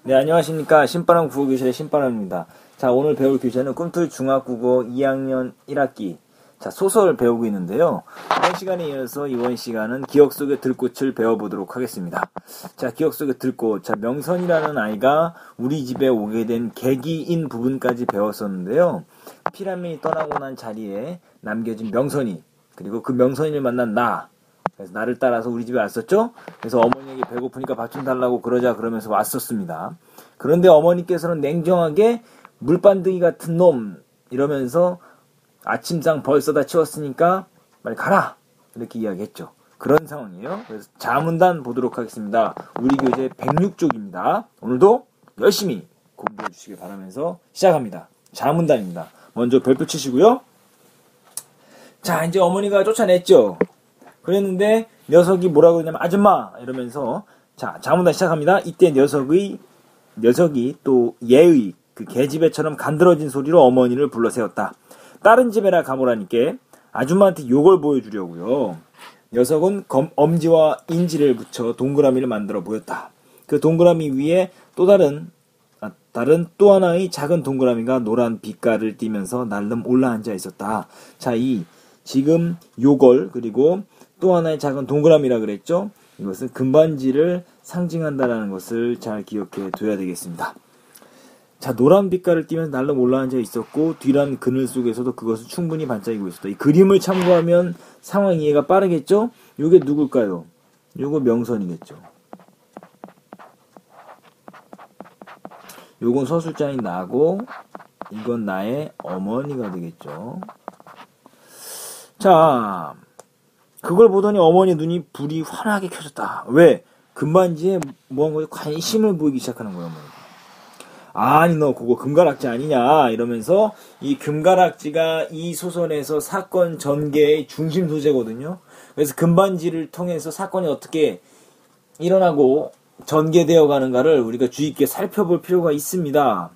네, 안녕하십니까. 신바람 국어교실의 신바람입니다. 자, 오늘 배울 교재는 꿈틀 중학국어 2학년 1학기. 자, 소설 배우고 있는데요. 이번 시간에 이어서 이번 시간은 기억 속의 들꽃을 배워보도록 하겠습니다. 자, 기억 속의 들꽃. 자, 명선이라는 아이가 우리 집에 오게 된 계기인 부분까지 배웠었는데요. 피라민이 떠나고 난 자리에 남겨진 명선이, 그리고 그 명선이를 만난 나. 그래서 나를 따라서 우리 집에 왔었죠. 그래서 어머니에게 배고프니까 밥 좀 달라고 그러면서 왔었습니다. 그런데 어머니께서는 냉정하게 물반둥이 같은 놈 이러면서 아침상 벌써 다 치웠으니까 빨리 가라 이렇게 이야기했죠. 그런 상황이에요. 그래서 자문단 보도록 하겠습니다. 우리 교재 106쪽입니다. 오늘도 열심히 공부해 주시길 바라면서 시작합니다. 자문단입니다. 먼저 별표 치시고요. 자, 이제 어머니가 쫓아냈죠. 그랬는데 녀석이 뭐라고 그러냐면 아줌마 이러면서, 자, 자문단 시작합니다. 이때 녀석이 또 얘의 그 개집애처럼 간드러진 소리로 어머니를 불러 세웠다. 다른 집에나 가보라니까 아줌마한테 요걸 보여주려고요. 녀석은 엄지와 인지를 붙여 동그라미를 만들어 보였다. 그 동그라미 위에 또 하나의 작은 동그라미가 노란 빛깔을 띠면서 날름 올라앉아 있었다. 자, 지금 요걸, 그리고 또 하나의 작은 동그라미라 그랬죠? 이것은 금반지를 상징한다는 것을 잘 기억해 둬야 되겠습니다. 자, 노란 빛깔을 띠면서 날름 올라앉아 있었고 뒤란 그늘 속에서도 그것은 충분히 반짝이고 있었다. 이 그림을 참고하면 상황 이해가 빠르겠죠? 요게 누굴까요? 요거 명선이겠죠. 요건 서술자인 나고 이건 나의 어머니가 되겠죠. 자, 그걸 보더니 어머니 눈이 불이 환하게 켜졌다. 왜? 금반지에 뭐한 거에 관심을 보이기 시작하는 거예요, 어머니가. 아니, 너 그거 금가락지 아니냐 이러면서, 이 금가락지가 이 소설에서 사건 전개의 중심 소재거든요. 그래서 금반지를 통해서 사건이 어떻게 일어나고 전개되어 가는가를 우리가 주의 있게 살펴볼 필요가 있습니다.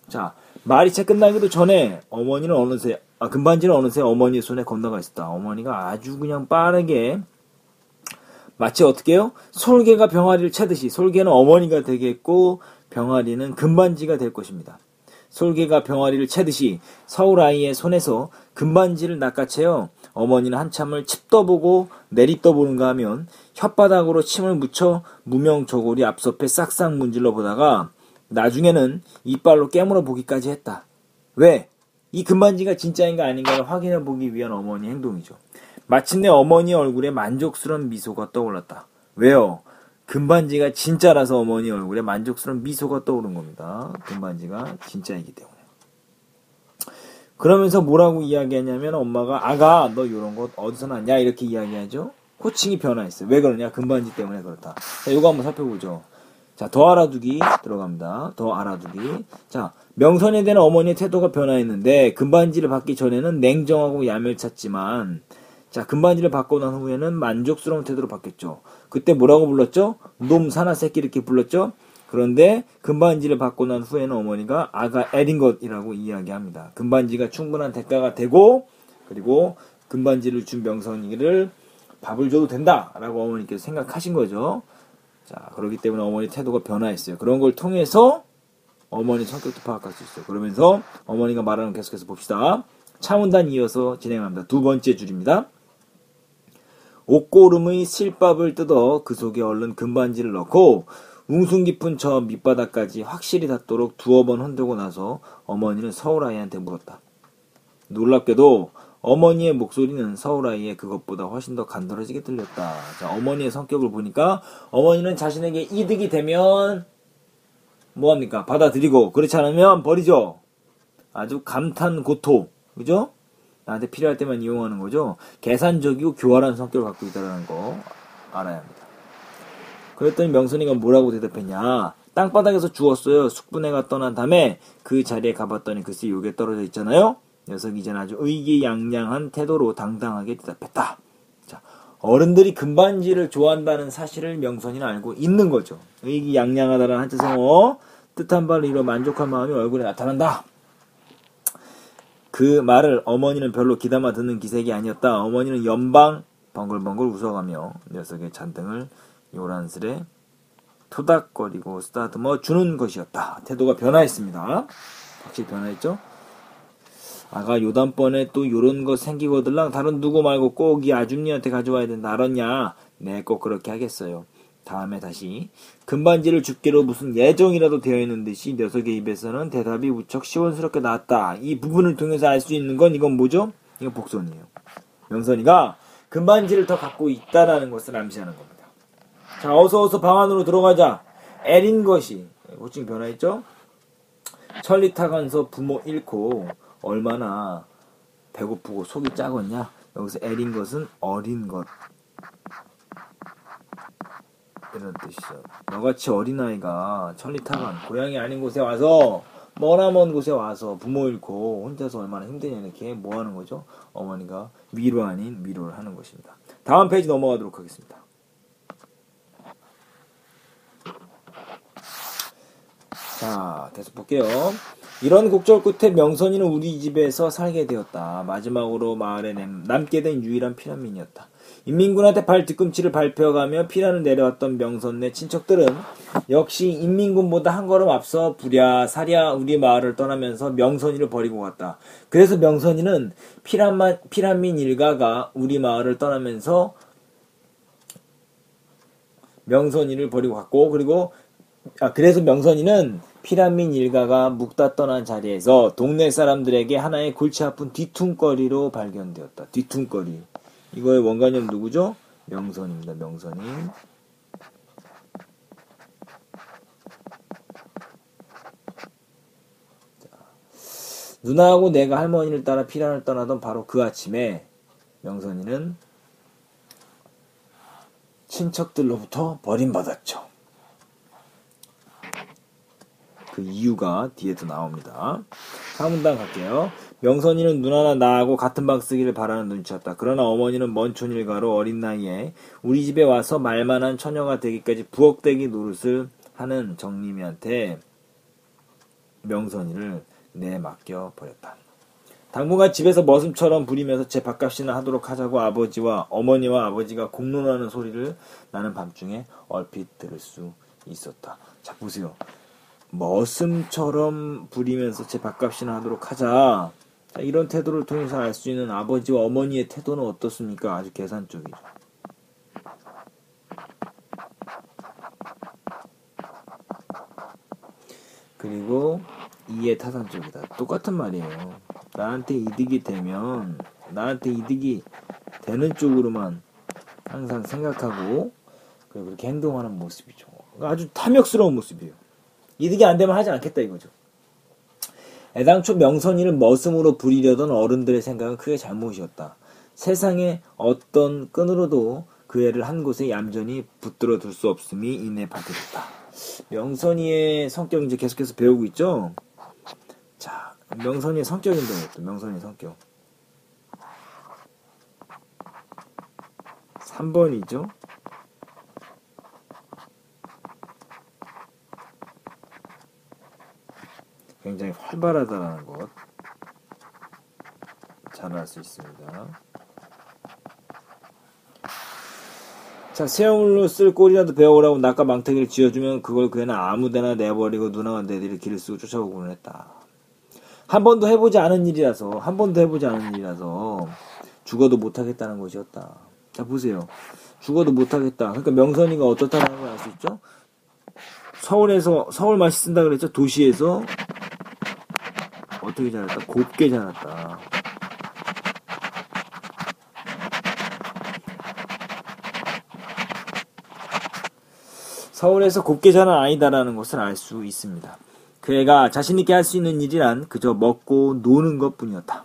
자, 말이 채 끝나기도 전에 금반지는 어느새 어머니의 손에 건너가 있었다. 어머니가 아주 그냥 빠르게, 마치 어떻게 해요? 솔개가 병아리를 채듯이, 솔개는 어머니가 되겠고 병아리는 금반지가 될 것입니다. 솔개가 병아리를 채듯이 서울 아이의 손에서 금반지를 낚아채어 어머니는 한참을 칩 떠보고 내리 떠보는가 하면 혓바닥으로 침을 묻혀 무명저고리 앞섭에 싹싹 문질러 보다가 나중에는 이빨로 깨물어 보기까지 했다. 왜? 이 금반지가 진짜인가 아닌가를 확인해 보기 위한 어머니의 행동이죠. 마침내 어머니 얼굴에 만족스러운 미소가 떠올랐다. 왜요? 금반지가 진짜라서 어머니 얼굴에 만족스러운 미소가 떠오른 겁니다. 금반지가 진짜이기 때문에. 그러면서 뭐라고 이야기하냐면 엄마가, 아가 너 이런 거 어디서 났냐 이렇게 이야기하죠. 호칭이 변화했어요. 왜 그러냐? 금반지 때문에 그렇다. 자, 이거 한번 살펴보죠. 자, 더 알아두기 들어갑니다. 더 알아두기. 자, 명선에 대한 어머니의 태도가 변화했는데 금반지를 받기 전에는 냉정하고 야멸찼지만, 자, 금반지를 받고 난 후에는 만족스러운 태도로 바뀌었죠. 그때 뭐라고 불렀죠? 놈 사나 새끼 이렇게 불렀죠. 그런데 금반지를 받고 난 후에는 어머니가 아가 애린 것이라고 이야기합니다. 금반지가 충분한 대가가 되고, 그리고 금반지를 준 명선이를 밥을 줘도 된다라고 어머니께서 생각하신 거죠. 자, 그렇기 때문에 어머니 태도가 변화했어요. 그런 걸 통해서 어머니 성격도 파악할 수 있어요. 그러면서 어머니가 말하는 거 계속해서 봅시다. 차문단 이어서 진행합니다. 두 번째 줄입니다. 옥고름의 실밥을 뜯어 그 속에 얼른 금반지를 넣고 웅숭 깊은 저 밑바닥까지 확실히 닿도록 두어 번 흔들고 나서 어머니는 서울아이한테 물었다. 놀랍게도 어머니의 목소리는 서울아이의 그것보다 훨씬 더 간드러지게 들렸다. 자, 어머니의 성격을 보니까 어머니는 자신에게 이득이 되면 뭐합니까? 받아들이고, 그렇지 않으면 버리죠. 아주 감탄고토, 그죠? 나한테 필요할 때만 이용하는 거죠. 계산적이고 교활한 성격을 갖고 있다는 거 알아야 합니다. 그랬더니 명선이가 뭐라고 대답했냐? 땅바닥에서 주웠어요. 숙부네가 떠난 다음에 그 자리에 가봤더니 글쎄 요게 떨어져 있잖아요. 녀석이 이제는 아주 의기양양한 태도로 당당하게 대답했다. 자, 어른들이 금반지를 좋아한다는 사실을 명선이는 알고 있는 거죠. 의기양양하다는 한자성어, 뜻한 바를 이뤄 만족한 마음이 얼굴에 나타난다. 그 말을 어머니는 별로 귀담아 듣는 기색이 아니었다. 어머니는 연방 벙글벙글 웃어가며 녀석의 잔등을 요란스레 토닥거리고 쓰다듬어 주는 것이었다. 태도가 변화했습니다. 확실히 변화했죠? 아가 요단번에 또 요런 거 생기거들랑 다른 누구 말고 꼭 이 아줌니한테 가져와야 된다. 알았냐? 네, 꼭 그렇게 하겠어요. 다음에 다시 금반지를 줍기로 무슨 예정이라도 되어 있는 듯이 녀석의 입에서는 대답이 무척 시원스럽게 나왔다. 이 부분을 통해서 알 수 있는 건 이건 뭐죠? 이건 복선이에요. 명선이가 금반지를 더 갖고 있다라는 것을 암시하는 겁니다. 자, 어서 방 안으로 들어가자. 애린 것이 호칭 변화했죠? 천리 타간서 부모 잃고 얼마나 배고프고 속이 작았냐? 여기서 애린 것은 어린 것 이런 뜻이죠. 너같이 어린아이가 천리타간 고향이 아닌 곳에 와서 머나먼 곳에 와서 부모 잃고 혼자서 얼마나 힘드냐 이렇게 뭐 하는 거죠? 어머니가 위로 아닌 위로를 하는 것입니다. 다음 페이지 넘어가도록 하겠습니다. 자, 계속 볼게요. 이런 곡절 끝에 명선이는 우리 집에서 살게 되었다. 마지막으로 마을에 남게 된 유일한 피난민이었다. 인민군한테 발 뒤꿈치를 밟혀가며 피난을 내려왔던 명선네 친척들은 역시 인민군보다 한 걸음 앞서 부랴사랴 우리 마을을 떠나면서 명선이를 버리고 갔다. 그래서 명선이는 피난민 일가가 우리 마을을 떠나면서 명선이를 버리고 갔고, 그래서 명선이는 피난민 일가가 묵다 떠난 자리에서 동네 사람들에게 하나의 골치 아픈 뒤퉁거리로 발견되었다. 뒤퉁거리. 이거의 원관념 누구죠? 명선입니다. 명선이. 자, 누나하고 내가 할머니를 따라 피난을 떠나던 바로 그 아침에 명선이는 친척들로부터 버림받았죠. 그 이유가 뒤에도 나옵니다. 4문단 갈게요. 명선이는 누나나 나하고 같은 방 쓰기를 바라는 눈치였다. 그러나 어머니는 먼 촌일가로 어린 나이에 우리 집에 와서 말만한 처녀가 되기까지 부엌대기 노릇을 하는 정림이한테 명선이를 내맡겨 버렸다. 당분간 집에서 머슴처럼 부리면서 제 밥값이나 하도록 하자고 어머니와 아버지가 공론하는 소리를 나는 밤중에 얼핏 들을 수 있었다. 자, 보세요. 머슴처럼 부리면서 제 밥값이나 하도록 하자. 자, 이런 태도를 통해서 알 수 있는 아버지와 어머니의 태도는 어떻습니까? 아주 계산적이죠. 그리고 이해 타산적이다. 똑같은 말이에요. 나한테 이득이 되는 쪽으로만 항상 생각하고 그렇게 행동하는 모습이죠. 아주 탐욕스러운 모습이에요. 이득이 안 되면 하지 않겠다 이거죠. 애당초 명선이를 머슴으로 부리려던 어른들의 생각은 크게 잘못이었다. 세상에 어떤 끈으로도 그 애를 한 곳에 얌전히 붙들어 둘 수 없음이 이내 밝혀졌다. 명선이의 성격 이제 계속해서 배우고 있죠. 자, 명선이의 성격인데 또 명선이의 성격 3번이죠. 굉장히 활발하다는 것 잘 알 수 있습니다. 자, 새우물로 쓸 꼴이라도 배워오라고 낫과 망태기를 쥐어주면 그걸 그 애는 아무데나 내버리고 누나와 내들이 길을 쓰고 쫓아오곤 했다. 한 번도 해보지 않은 일이라서 죽어도 못하겠다는 것이었다. 자, 보세요. 죽어도 못하겠다. 그러니까 명선이가 어떻다는 걸 알 수 있죠? 서울 맛이 쓴다 그랬죠? 도시에서 어떻게 자랐다? 곱게 자랐다. 서울에서 곱게 자란 아이다라는 것을 알 수 있습니다. 그 애가 자신있게 할 수 있는 일이란 그저 먹고 노는 것 뿐이었다.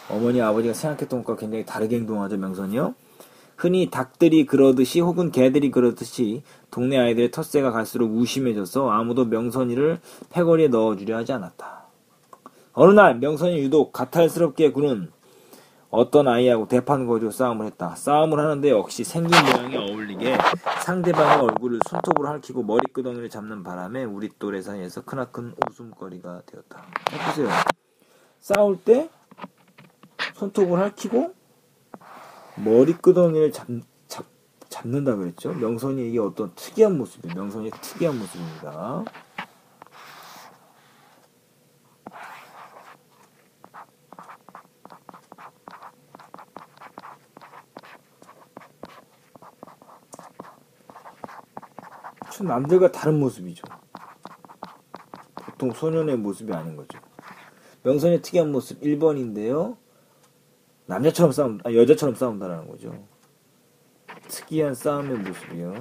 어머니 아버지가 생각했던 것과 굉장히 다르게 행동하죠. 명선이요. 흔히 닭들이 그러듯이 혹은 개들이 그러듯이 동네 아이들의 텃세가 갈수록 우심해져서 아무도 명선이를 패거리에 넣어주려 하지 않았다. 어느 날 명선이 유독 가탈스럽게 구는 어떤 아이하고 대판거리로 싸움을 했다. 싸움을 하는데 역시 생긴 모양에 어울리게 상대방의 얼굴을 손톱으로 핥히고 머리끄덩이를 잡는 바람에 우리 또래 사이에서 크나큰 웃음거리가 되었다. 보세요. 싸울 때 손톱을 핥히고 머리끄덩이를 잡는다 그랬죠. 명선이 이게 어떤 특이한 모습이에요. 명선이 특이한 모습입니다. 남들과 다른 모습이죠. 보통 소년의 모습이 아닌 거죠. 명선의 특이한 모습 1번인데요. 남자처럼 여자처럼 싸운다라는 거죠. 특이한 싸움의 모습이요.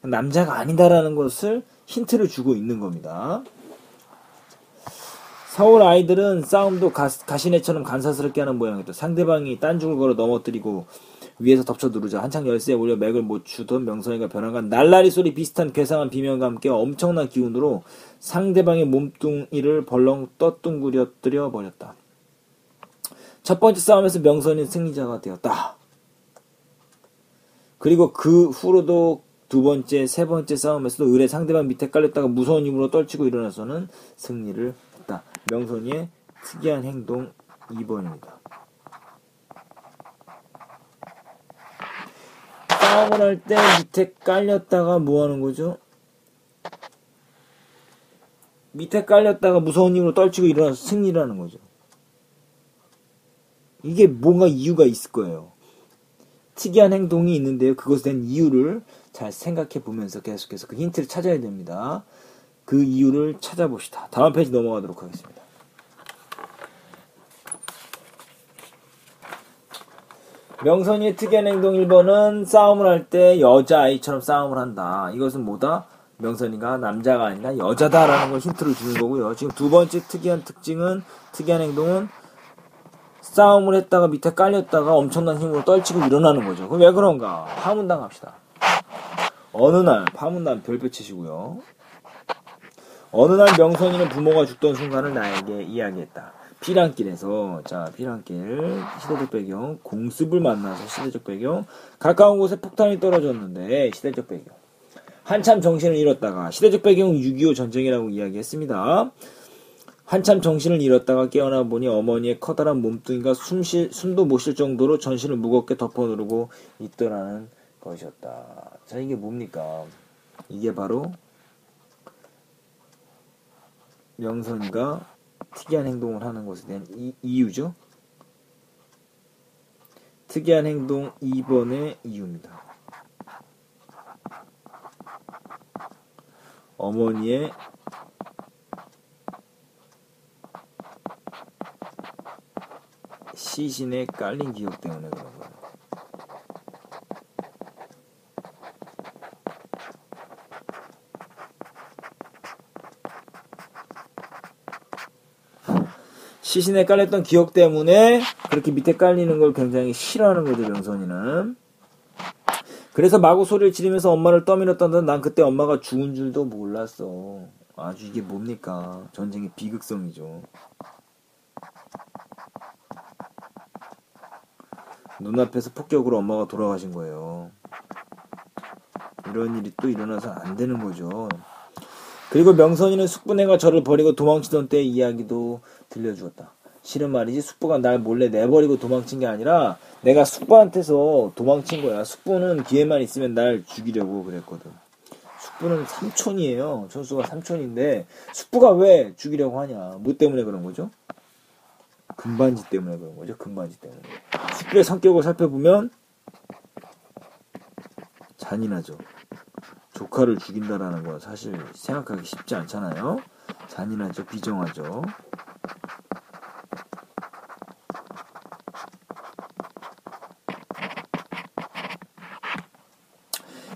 남자가 아니다라는 것을 힌트를 주고 있는 겁니다. 서울 아이들은 싸움도 가시네처럼 간사스럽게 하는 모양이다. 상대방이 딴죽을 걸어 넘어뜨리고 위에서 덮쳐 누르자 한창 열쇠에 올려 맥을 못 추던 명선이가 변화간 날라리 소리 비슷한 괴상한 비명과 함께 엄청난 기운으로 상대방의 몸뚱이를 벌렁 떠뚱그려뜨려 버렸다. 첫 번째 싸움에서 명선이는 승리자가 되었다. 그리고 그 후로도 두 번째, 세 번째 싸움에서도 의뢰 상대방 밑에 깔렸다가 무서운 힘으로 떨치고 일어나서는 승리를 했다. 명선이의 특이한 행동 2번입니다. 싸움을 할 때 밑에 깔렸다가 뭐 하는 거죠? 밑에 깔렸다가 무서운 힘으로 떨치고 일어나서 승리를 하는 거죠. 이게 뭔가 이유가 있을 거예요. 특이한 행동이 있는데요. 그것에 대한 이유를 잘 생각해 보면서 계속해서 그 힌트를 찾아야 됩니다. 그 이유를 찾아봅시다. 다음 페이지 넘어가도록 하겠습니다. 명선이의 특이한 행동 1번은 싸움을 할 때 여자아이처럼 싸움을 한다. 이것은 뭐다? 명선이가 남자가 아니라 여자다라는 걸 힌트를 주는 거고요. 지금 두 번째 특이한 행동은 싸움을 했다가 밑에 깔렸다가 엄청난 힘으로 떨치고 일어나는 거죠. 그럼 왜 그런가? 파문당 합시다. 어느 날, 파문당 별표 치시고요. 어느 날 명선이는 부모가 죽던 순간을 나에게 이야기했다. 피랑길에서, 피랑길, 시대적 배경, 공습을 만나서 시대적 배경, 가까운 곳에 폭탄이 떨어졌는데, 시대적 배경. 한참 정신을 잃었다가, 시대적 배경은 6.25 전쟁이라고 이야기했습니다. 한참 정신을 잃었다가 깨어나 보니 어머니의 커다란 몸뚱이가 숨도 못 쉴 정도로 전신을 무겁게 덮어 누르고 있더라는 것이었다. 자, 이게 뭡니까? 이게 바로 명선이가 특이한 행동을 하는 것에 대한 이유죠. 특이한 행동 2번의 이유입니다. 어머니의 시신에 깔린 기억 때문에 그런 거예요. 시신에 깔렸던 기억 때문에 그렇게 밑에 깔리는 걸 굉장히 싫어하는 거죠, 명선이는. 그래서 마구 소리를 지르면서 엄마를 떠밀었던데 난 그때 엄마가 죽은 줄도 몰랐어. 아주 이게 뭡니까? 전쟁의 비극성이죠. 눈앞에서 폭격으로 엄마가 돌아가신 거예요. 이런 일이 또 일어나서 안 되는 거죠. 그리고 명선이는 숙부네가 저를 버리고 도망치던 때의 이야기도 들려주었다. 실은 말이지 숙부가 날 몰래 내버리고 도망친 게 아니라 내가 숙부한테서 도망친 거야. 숙부는 기회만 있으면 날 죽이려고 그랬거든. 숙부는 삼촌이에요. 천수가 삼촌인데 숙부가 왜 죽이려고 하냐. 뭐 때문에 그런 거죠? 금반지 때문에 그런 거죠. 금반지 때문에. 숙부의 성격을 살펴보면 잔인하죠. 조카를 죽인다라는 건 사실 생각하기 쉽지 않잖아요. 잔인하죠. 비정하죠.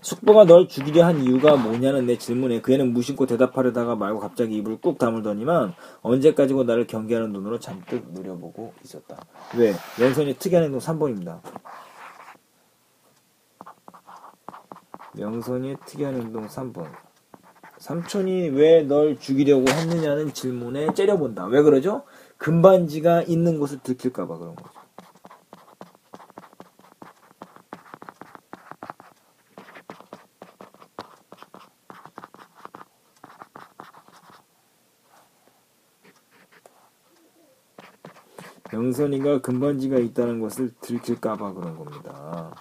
숙부가 널 죽이려 한 이유가 뭐냐는 내 질문에 그 애는 무심코 대답하려다가 말고 갑자기 입을 꾹 다물더니만 언제까지고 나를 경계하는 눈으로 잔뜩 노려보고 있었다. 왜? 명선이의 특이한 행동 3번입니다. 명선이의 특이한 행동 3번. 삼촌이 왜 널 죽이려고 했느냐는 질문에 째려본다. 왜 그러죠? 금반지가 있는 곳을 들킬까봐 그런 거죠. 명선이가 금반지가 있다는 것을 들킬까봐 그런 겁니다.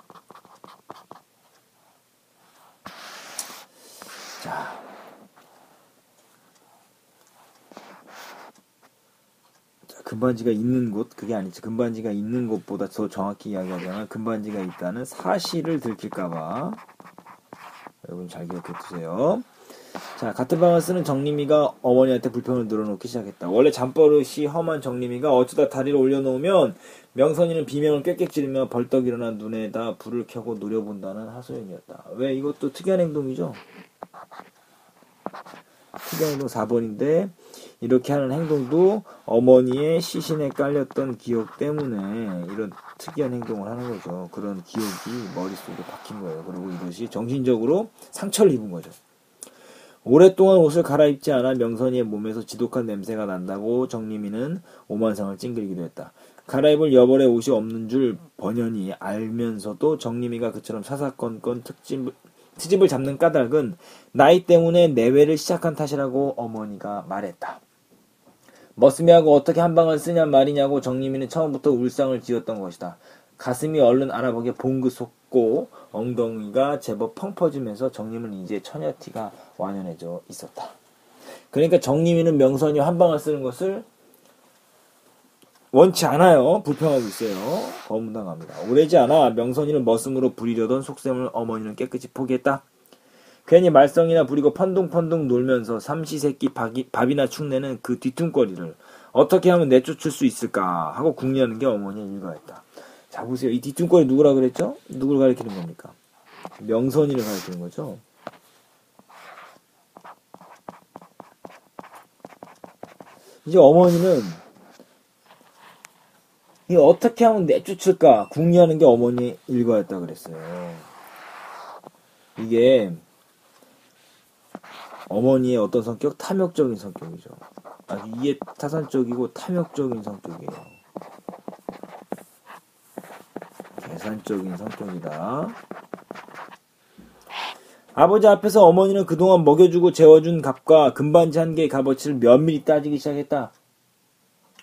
자, 금반지가 있는 곳, 그게 아니지. 금반지가 있는 곳보다 더 정확히 이야기하자면 금반지가 있다는 사실을 들킬까봐 여러분 잘 기억해 두세요. 자, 같은 방을 쓰는 정림이가 어머니한테 불평을 늘어놓기 시작했다. 원래 잠버릇이 험한 정림이가 어쩌다 다리를 올려놓으면 명선이는 비명을 꽥꽥 지르며 벌떡 일어나 눈에다 불을 켜고 노려본다는 하소연이었다. 왜? 이것도 특이한 행동이죠. 특이한 행동 4번인데 이렇게 하는 행동도 어머니의 시신에 깔렸던 기억 때문에 이런 특이한 행동을 하는 거죠. 그런 기억이 머릿속에 박힌 거예요. 그리고 이것이 정신적으로 상처를 입은 거죠. 오랫동안 옷을 갈아입지 않아 명선이의 몸에서 지독한 냄새가 난다고 정림이는 오만상을 찡그리기도 했다. 갈아입을 여벌의 옷이 없는 줄 번연히 알면서도 정림이가 그처럼 사사건건 트집을 잡는 까닭은 나이 때문에 내외를 시작한 탓이라고 어머니가 말했다. 머스미하고 어떻게 한 방을 쓰냔 말이냐고 정림이는 처음부터 울상을 지었던 것이다. 가슴이 얼른 알아보게 봉그 솟고 엉덩이가 제법 펑 퍼지면서 정림은 이제 처녀티가 완연해져 있었다. 그러니까 정림이는 명선이 한 방을 쓰는 것을 원치 않아요. 불평하고 있어요. 거문당합니다. 오래지 않아 명선이는 머슴으로 부리려던 속셈을 어머니는 깨끗이 포기했다. 괜히 말썽이나 부리고 펀둥펀둥 놀면서 삼시세끼 밥이나 축내는 그 뒤뚱거리를 어떻게 하면 내쫓을 수 있을까 하고 궁리하는 게 어머니의 일과였다. 자, 보세요. 이 뒤뚱거리 누구라 그랬죠? 누구를 가리키는 겁니까? 명선이를 가리키는 거죠. 이제 어머니는 이 어떻게 하면 내쫓을까 궁리하는 게 어머니의 일과였다 그랬어요. 이게 어머니의 어떤 성격? 탐욕적인 성격이죠. 아주 이해타산적이고 탐욕적인 성격이에요. 계산적인 성격이다. 아버지 앞에서 어머니는 그동안 먹여주고 재워준 값과 금반지 한 개의 값어치를 면밀히 따지기 시작했다.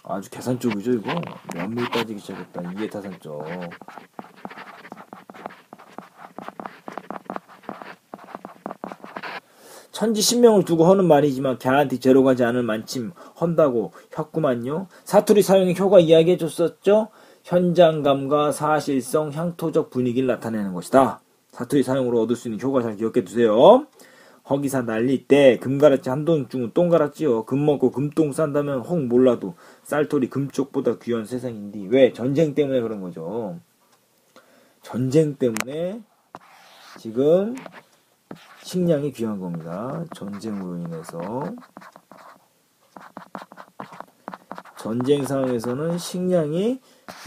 아주 계산적이죠 이거. 면밀히 따지기 시작했다. 이해타산적. 천지신명을 두고 하는 말이지만 걔한테 죄로 가지 않을 만침 헌다고 혔구만요. 사투리 사용의 효과 이야기해줬었죠. 현장감과 사실성, 향토적 분위기를 나타내는 것이다. 사투리 사용으로 얻을 수 있는 효과 잘 기억해두세요. 허기사 날릴 때 금가락지 한돈 주면 똥가락지요. 금 먹고 금똥 싼다면 혹 몰라도 쌀토리 금쪽보다 귀한 세상인데 왜? 전쟁 때문에 그런 거죠. 전쟁 때문에 지금 식량이 귀한 겁니다. 전쟁으로 인해서 전쟁 상황에서는 식량이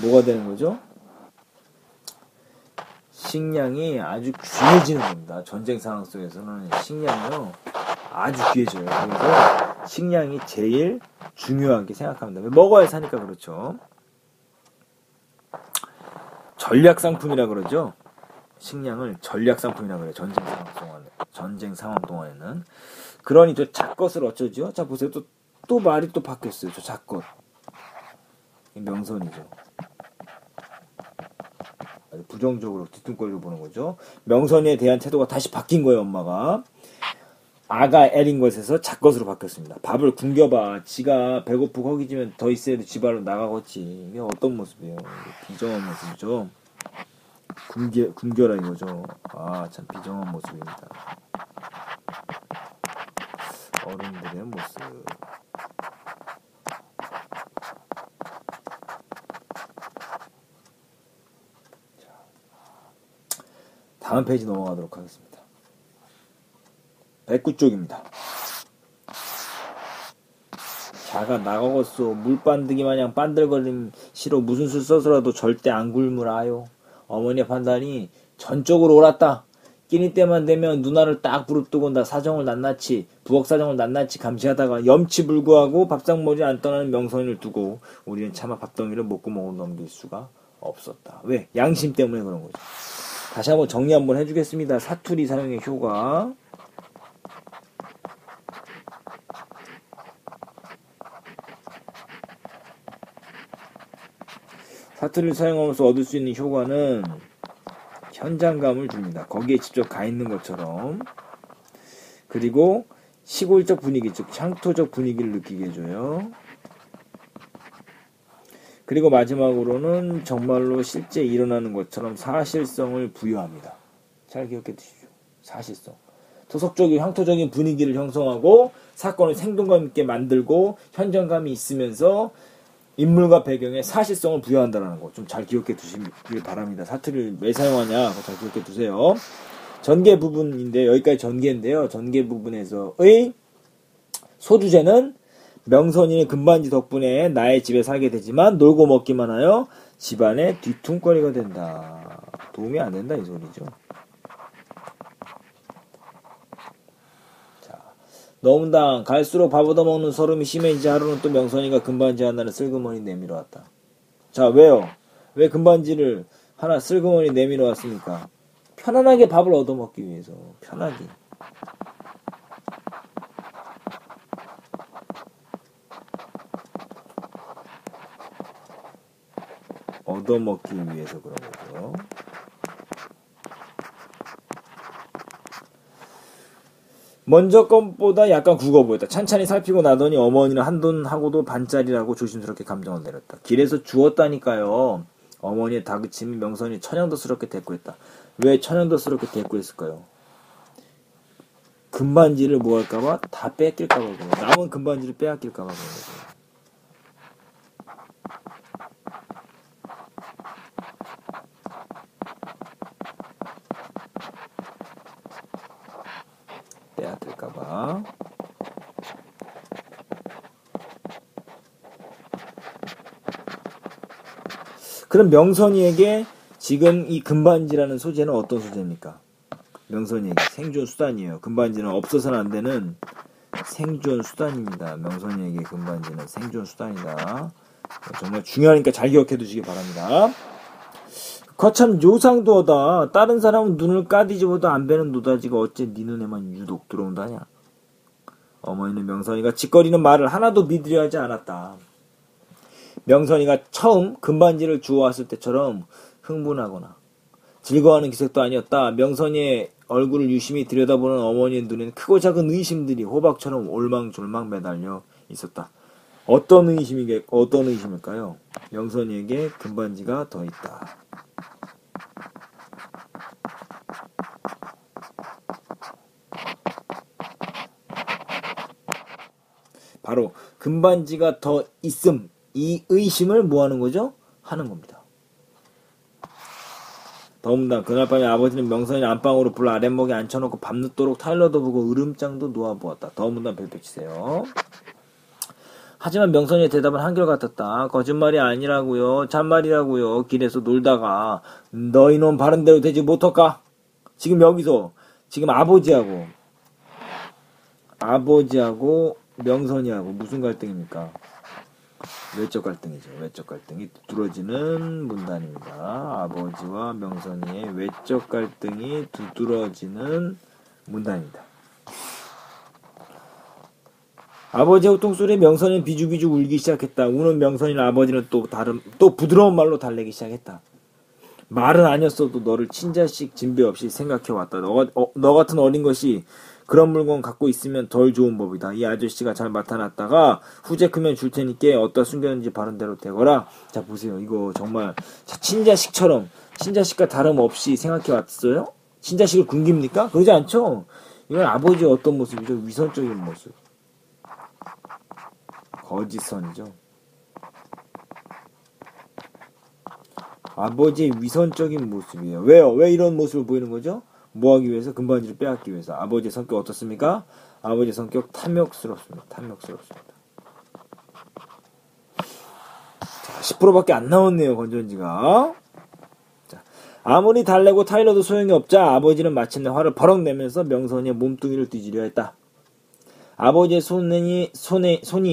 뭐가 되는 거죠? 식량이 아주 귀해지는 겁니다. 전쟁 상황 속에서는 식량이요 아주 귀해져요. 그래서 식량이 제일 중요하게 생각합니다. 먹어야 사니까 그렇죠. 전략상품이라 그러죠. 식량을 전략상품이라 그래요. 전쟁 상황 동안에는. 그러니 저 작것을 어쩌죠? 자 보세요. 또 말이 또 바뀌었어요. 저 작것. 명선이죠. 아주 부정적으로 뒤뚱거리로 보는 거죠. 명선이에 대한 태도가 다시 바뀐 거예요. 엄마가. 아가 애린 것에서 작것으로 바뀌었습니다. 밥을 굶겨봐. 지가 배고프고 허기지면 더 있어야 돼. 집 안으로 나가겠지. 이게 어떤 모습이에요? 비정한 모습이죠. 굶겨라 이거죠. 아, 참 비정한 모습입니다. 어른들의 모습. 자, 다음 페이지 넘어가도록 하겠습니다. 109쪽입니다. 자가 나가겠소. 물반드기 마냥 반들거림 싫어. 무슨 술 써서라도 절대 안 굶으라요. 어머니의 판단이 전적으로 옳았다. 끼니 때만 되면 누나를 딱 부릅뜨고 나 사정을 낱낱이 부엌 사정을 낱낱이 감시하다가 염치불구하고 밥상머리 안 떠나는 명선이를 두고 우리는 차마 밥덩이를 목구멍으로 넘길 수가 없었다. 왜? 양심 때문에 그런 거죠. 다시 한번 정리 한번 해주겠습니다. 사투리 사용의 효과. 사투리를 사용하면서 얻을 수 있는 효과는 현장감을 줍니다. 거기에 직접 가 있는 것처럼. 그리고 시골적 분위기, 즉 향토적 분위기를 느끼게 해줘요. 그리고 마지막으로는 정말로 실제 일어나는 것처럼 사실성을 부여합니다. 잘 기억해 두십시오. 사실성. 토속적인 향토적인 분위기를 형성하고 사건을 생동감 있게 만들고 현장감이 있으면서 인물과 배경에 사실성을 부여한다는 거 좀 잘 기억해 두시길 바랍니다. 사투리를 왜 사용하냐 잘 기억해 두세요. 전개 부분인데 여기까지 전개인데요. 전개 부분에서의 소주제는 명선이의 금반지 덕분에 나의 집에 살게 되지만 놀고 먹기만 하여 집안의 뒤퉁거리가 된다. 도움이 안 된다 이 소리죠. 자, 너무당 갈수록 밥 얻어먹는 서름이 심해지자 하루는 또 명선이가 금반지 하나를 슬그머니 내밀어 왔다. 자, 왜요? 왜 금반지를 하나 슬그머니 내밀어 왔습니까? 편안하게 밥을 얻어먹기 위해서. 편하게. 얻어먹기 위해서 그런 거죠. 먼저 것보다 약간 굵어 보였다. 찬찬히 살피고 나더니 어머니는 한돈하고도 반짜리라고 조심스럽게 감정을 내렸다. 길에서 주웠다니까요. 어머니의 다그침이 명선이 천연덕스럽게 대꾸했다. 왜 천연덕스럽게 대꾸했을까요? 금반지를 뭐 할까봐? 다 뺏길까봐 그래요. 남은 금반지를 빼앗길까봐 그런 거죠. 빼앗길까봐. 그럼 명선이에게 지금 이 금반지라는 소재는 어떤 소재입니까? 명선이에게 생존 수단이에요. 금반지는 없어서는 안 되는 생존 수단입니다. 명선이에게 금반지는 생존 수단이다. 정말 중요하니까 잘 기억해 두시기 바랍니다. 거참 요상도하다. 다른 사람은 눈을 까뒤집어도 안 배는 노다지가 어째 네 눈에만 유독 들어온다냐. 어머니는 명선이가 짓거리는 말을 하나도 믿으려 하지 않았다. 명선이가 처음 금반지를 주워왔을 때처럼 흥분하거나 즐거워하는 기색도 아니었다. 명선이의 얼굴을 유심히 들여다보는 어머니의 눈에는 크고 작은 의심들이 호박처럼 올망졸망 매달려 있었다. 어떤 의심일까요? 명선이에게 금반지가 더 있다. 바로 금반지가 더 있음, 이 의심을 뭐 하는 거죠? 하는 겁니다. 더군다나 그날 밤에 아버지는 명선이를 안방으로 불러 아랫목에 앉혀놓고 밤늦도록 타일러도 보고 으름장도 놓아보았다. 더군다나 별표치세요. 하지만 명선이의 대답은 한결같았다. 거짓말이 아니라고요. 참말이라고요. 길에서 놀다가 너희 놈 바른대로 되지 못할까? 지금 여기서 지금 아버지하고 명선이하고 무슨 갈등입니까? 외적 갈등이죠. 외적 갈등이 두드러지는 문단입니다. 아버지와 명선이의 외적 갈등이 두드러지는 문단입니다. 아버지의 호통소리에 명선이는 비주비주 울기 시작했다. 우는 명선이는 아버지는 또 부드러운 말로 달래기 시작했다. 말은 아니었어도 너를 친자식 진배 없이 생각해왔다. 너 같은 어린 것이 그런 물건 갖고 있으면 덜 좋은 법이다. 이 아저씨가 잘 나타났다가 후제 크면 줄 테니까 어디다 숨겼는지 바른 대로 대거라. 자, 보세요. 이거 정말 친자식처럼 친자식과 다름없이 생각해왔어요? 친자식을 굶깁니까? 그러지 않죠? 이건 아버지의 어떤 모습이죠? 위선적인 모습. 거짓선이죠. 아버지의 위선적인 모습이에요. 왜요? 왜 이런 모습을 보이는 거죠? 뭐 하기 위해서? 금반지를 빼앗기 위해서. 아버지의 성격 어떻습니까? 아버지의 성격 탐욕스럽습니다. 탐욕스럽습니다. 자, 10%밖에 안 나왔네요. 건전지가. 자, 아무리 달래고 타일러도 소용이 없자 아버지는 마침내 화를 버럭 내면서 명선이의 몸뚱이를 뒤지려 했다. 아버지의 손이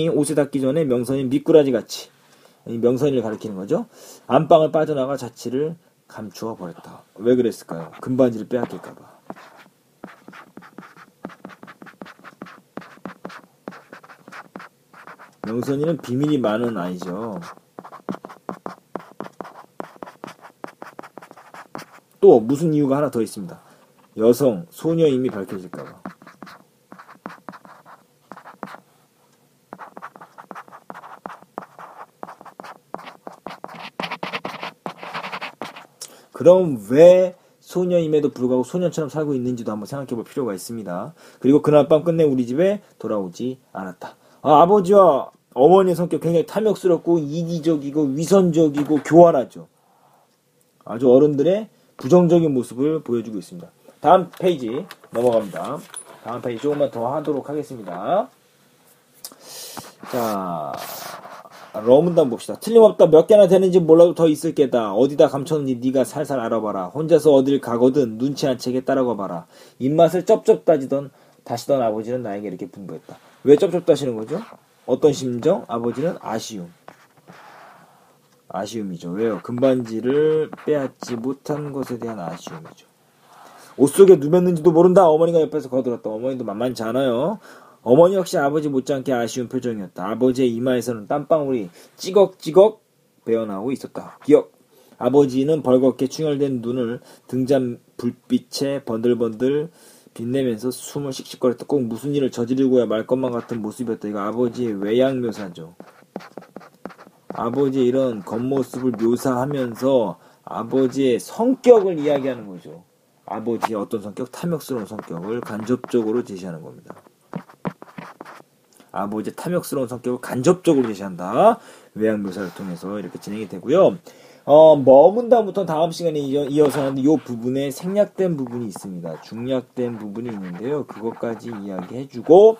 옷에 닿기 전에 명선이 미꾸라지같이, 명선이를 가리키는 거죠. 안방을 빠져나가 자취를 감추어 버렸다. 왜 그랬을까요? 금반지를 빼앗길까봐. 명선이는 비밀이 많은 아이죠. 또 무슨 이유가 하나 더 있습니다. 여성, 소녀임이 밝혀질까봐. 그럼 왜 소녀임에도 불구하고 소년처럼 살고 있는지도 한번 생각해 볼 필요가 있습니다. 그리고 그날 밤 끝내 우리 집에 돌아오지 않았다. 아버지와 어머니의 성격 굉장히 탐욕스럽고 이기적이고 위선적이고 교활하죠. 아주 어른들의 부정적인 모습을 보여주고 있습니다. 다음 페이지 넘어갑니다. 다음 페이지 조금만 더 하도록 하겠습니다. 자, 러문단 봅시다. 틀림없다. 몇 개나 되는지 몰라도 더 있을 게다. 어디다 감췄는지 네가 살살 알아봐라. 혼자서 어딜 가거든 눈치 안 채게 따라가 봐라. 입맛을 쩝쩝 다시던 아버지는 나에게 이렇게 분부했다. 왜 쩝쩝 다시는 거죠? 어떤 심정? 아버지는 아쉬움이죠. 왜요? 금반지를 빼앗지 못한 것에 대한 아쉬움이죠. 옷 속에 누볐는지도 모른다. 어머니가 옆에서 거들었다. 어머니도 만만치 않아요. 어머니 역시 아버지 못지않게 아쉬운 표정이었다. 아버지의 이마에서는 땀방울이 찌걱찌걱 배어나오고 있었다. 기억. 아버지는 벌겋게 충혈된 눈을 등잔 불빛에 번들번들 빛내면서 숨을 씩씩거렸다. 꼭 무슨 일을 저지르고야 말 것만 같은 모습이었다. 이거 아버지의 외양 묘사죠. 아버지의 이런 겉모습을 묘사하면서 아버지의 성격을 이야기하는 거죠. 아버지의 어떤 성격? 탐욕스러운 성격을 간접적으로 제시하는 겁니다. 아버지의 탐욕스러운 성격을 간접적으로 제시한다. 외양 묘사를 통해서 이렇게 진행이 되고요. 머문다부터 다음 시간에 이어서 하는 이 부분에 생략된 부분이 있습니다. 중략된 부분이 있는데요. 그것까지 이야기해주고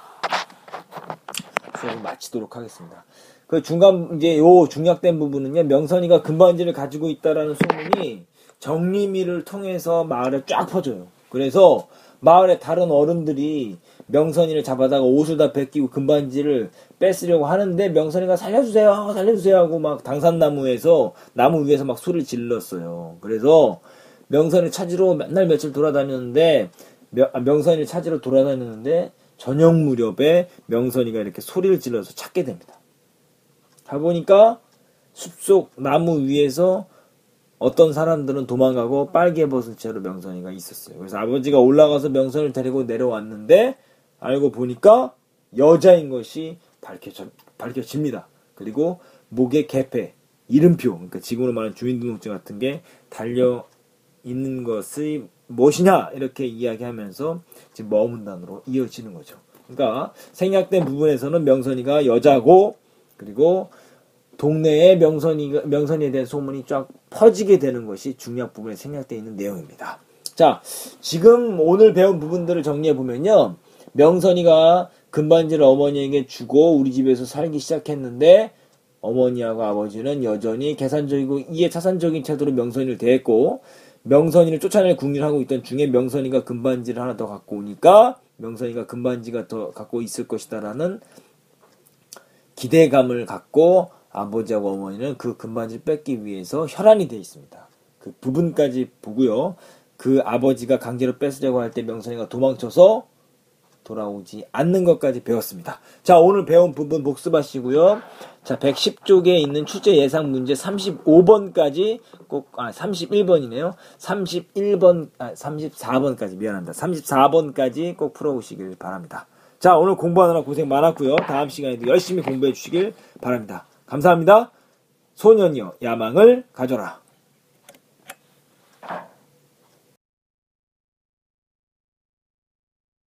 수업을 마치도록 하겠습니다. 그 중간 이제 요 중략된 부분은요. 명선이가 금반지를 가지고 있다라는 소문이 정림이를 통해서 마을에 쫙 퍼져요. 그래서 마을의 다른 어른들이 명선이를 잡아다가 옷을 다 벗기고 금반지를 뺏으려고 하는데 명선이가 살려주세요 하고 막 당산나무에서 나무 위에서 막 소리를 질렀어요. 그래서 명선이를 찾으러 맨날 며칠 돌아다녔는데 명선이를 찾으러 돌아다녔는데 저녁 무렵에 명선이가 이렇게 소리를 질러서 찾게 됩니다. 가보니까 숲속 나무 위에서 어떤 사람들은 도망가고 빨개 벗은 채로 명선이가 있었어요. 그래서 아버지가 올라가서 명선이를 데리고 내려왔는데 알고 보니까 여자인 것이 밝혀집니다. 그리고 목에 개패, 이름표, 그러니까 지금으로 말하는 주민등록증 같은 게 달려 있는 것이 무엇이냐 이렇게 이야기하면서 지금 머문단으로 이어지는 거죠. 그러니까 생략된 부분에서는 명선이가 여자고 그리고 동네에 명선이에 대한 소문이 쫙 퍼지게 되는 것이 중략 부분에 생략되어 있는 내용입니다. 자, 지금 오늘 배운 부분들을 정리해보면요. 명선이가 금반지를 어머니에게 주고 우리 집에서 살기 시작했는데 어머니하고 아버지는 여전히 계산적이고 이해차산적인 태도로 명선이를 대했고 명선이를 쫓아낼 궁리를 하고 있던 중에 명선이가 금반지를 하나 더 갖고 오니까 명선이가 금반지가 더 갖고 있을 것이다라는 기대감을 갖고 아버지하고 어머니는 그 금반지를 뺏기 위해서 혈안이 되어 있습니다. 그 부분까지 보고요. 그 아버지가 강제로 뺏으려고 할 때 명선이가 도망쳐서 돌아오지 않는 것까지 배웠습니다. 자, 오늘 배운 부분 복습하시고요. 자, 110쪽에 있는 출제 예상 문제 35번까지 꼭, 31번이네요. 34번까지, 미안합니다. 34번까지 꼭 풀어오시길 바랍니다. 자, 오늘 공부하느라 고생 많았고요. 다음 시간에도 열심히 공부해 주시길 바랍니다. 감사합니다. 소년이여, 야망을 가져라.